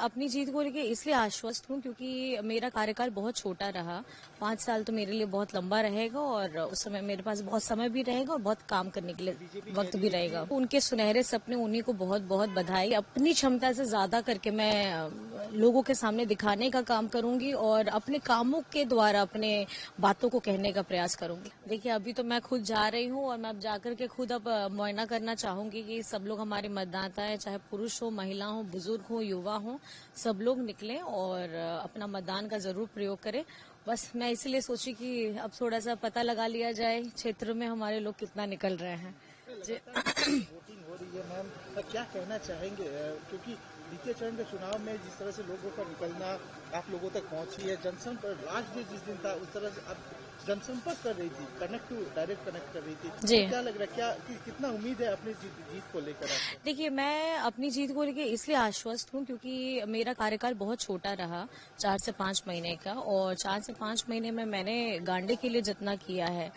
अपनी जीत को लेकर इसलिए आश्वस्त हूँ क्योंकि मेरा कार्यकाल बहुत छोटा रहा। 5 साल तो मेरे लिए बहुत लंबा रहेगा और उस समय मेरे पास बहुत समय भी रहेगा और बहुत काम करने के लिए वक्त भी रहेगा। उनके सुनहरे सपने, उन्हीं को बहुत बहुत बधाई। अपनी क्षमता से ज्यादा करके मैं लोगों के सामने दिखाने का काम करूंगी और अपने कामों के द्वारा अपने बातों को कहने का प्रयास करूंगी। देखिए, अभी तो मैं खुद जा रही हूँ और मैं अब जाकर के खुद अब मुआयना करना चाहूंगी कि सब लोग हमारे मतदाता है, चाहे पुरुष हो, महिला हो, बुजुर्ग हो, युवा हो, सब लोग निकलें और अपना मतदान का जरूर प्रयोग करें। बस मैं इसलिए सोची कि अब थोड़ा सा पता लगा लिया जाए क्षेत्र में हमारे लोग कितना निकल रहे हैं। वोटिंग हो रही है मैम, क्या कहना चाहेंगे? क्योंकि द्वितीय चरण के चुनाव में जिस तरह से लोगों का निकलना आप लोगों तक पहुंची है, जनसंपर्क लास्ट डे जिस दिन था उस तरह से आप जनसंपर्क कर रही थी, डायरेक्ट कनेक्ट कर रही थी जी। तो क्या लग रहा है, कितना उम्मीद है अपनी जीत को लेकर? देखिए, मैं अपनी जीत को लेकर इसलिए आश्वस्त हूँ क्योंकि मेरा कार्यकाल बहुत छोटा रहा, 4 से 5 महीने का, और 4 से 5 महीने में मैंने गांडे के लिए जितना किया है,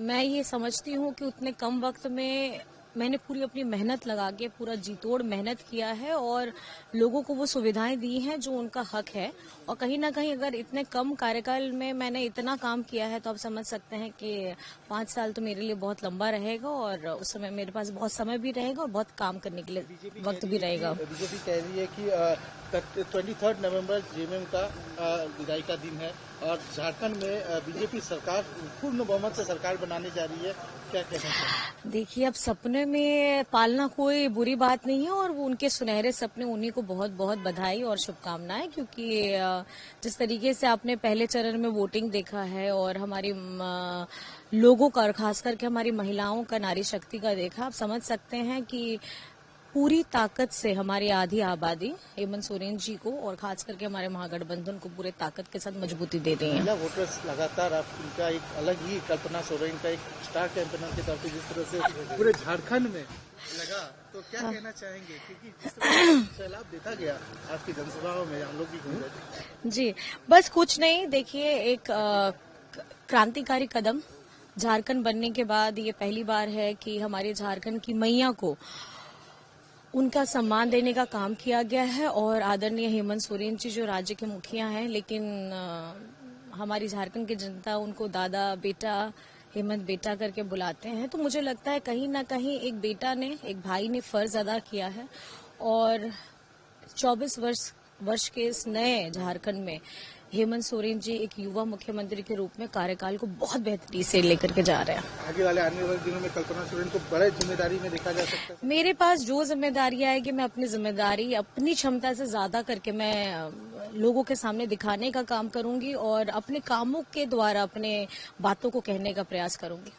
मैं ये समझती हूँ कि उतने कम वक्त में मैंने पूरी अपनी मेहनत लगा के पूरा जी तोड़ मेहनत किया है और लोगों को वो सुविधाएं दी हैं जो उनका हक है। और कहीं ना कहीं अगर इतने कम कार्यकाल में मैंने इतना काम किया है तो आप समझ सकते हैं कि 5 साल तो मेरे लिए बहुत लंबा रहेगा और उस समय मेरे पास बहुत समय भी रहेगा और बहुत काम करने के लिए वक्त भी रहेगा। बीजेपी कह रही है कि 23 नवंबर जेएमएम का विदाई का दिन है और झारखंड में बीजेपी सरकार पूर्ण बहुमत से सरकार बनाने जा रही है, क्या कहना चाहिए? देखिए, अब सपने में पालना कोई बुरी बात नहीं है और वो उनके सुनहरे सपने, उन्हीं को बहुत बहुत बधाई और शुभकामनाएं। क्योंकि जिस तरीके से आपने पहले चरण में वोटिंग देखा है और हमारी लोगों का और खास करके हमारी महिलाओं का, नारी शक्ति का देखा, आप समझ सकते हैं कि पूरी ताकत से हमारी आधी आबादी हेमंत सोरेन जी को और खास करके हमारे महागठबंधन को पूरे ताकत के साथ मजबूती दे रही है। वोटर्स लगातार आप उनका एक अलग ही कल्पना सोरेन का एक स्टार कैंपेनर के तौर पर जिस तरह से पूरे झारखंड में लगा, तो क्या कहना चाहेंगे? क्योंकि जिस तरह से सैलाब देखा गया आपकी जनसभाओं में, हम लोग भी घूम जी, बस कुछ नहीं। देखिए, एक क्रांतिकारी कदम झारखंड बनने के बाद ये पहली बार है कि हमारे झारखंड की मैया को उनका सम्मान देने का काम किया गया है और आदरणीय हेमंत सोरेन जी जो राज्य के मुखिया हैं, लेकिन हमारी झारखंड की जनता उनको दादा, बेटा, हेमंत बेटा करके बुलाते हैं। तो मुझे लगता है कहीं ना कहीं एक बेटा ने, एक भाई ने फर्ज अदा किया है और 24 वर्ष के इस नए झारखंड में हेमंत सोरेन जी एक युवा मुख्यमंत्री के रूप में कार्यकाल को बहुत बेहतरी से लेकर के जा रहे हैं। आने वाले दिनों में कल्पना सोरेन को बड़े जिम्मेदारी में देखा जा सकता है। मेरे पास जो जिम्मेदारियां है कि मैं अपनी जिम्मेदारी अपनी क्षमता से ज्यादा करके मैं लोगों के सामने दिखाने का काम करूंगी और अपने कामों के द्वारा अपने बातों को कहने का प्रयास करूंगी।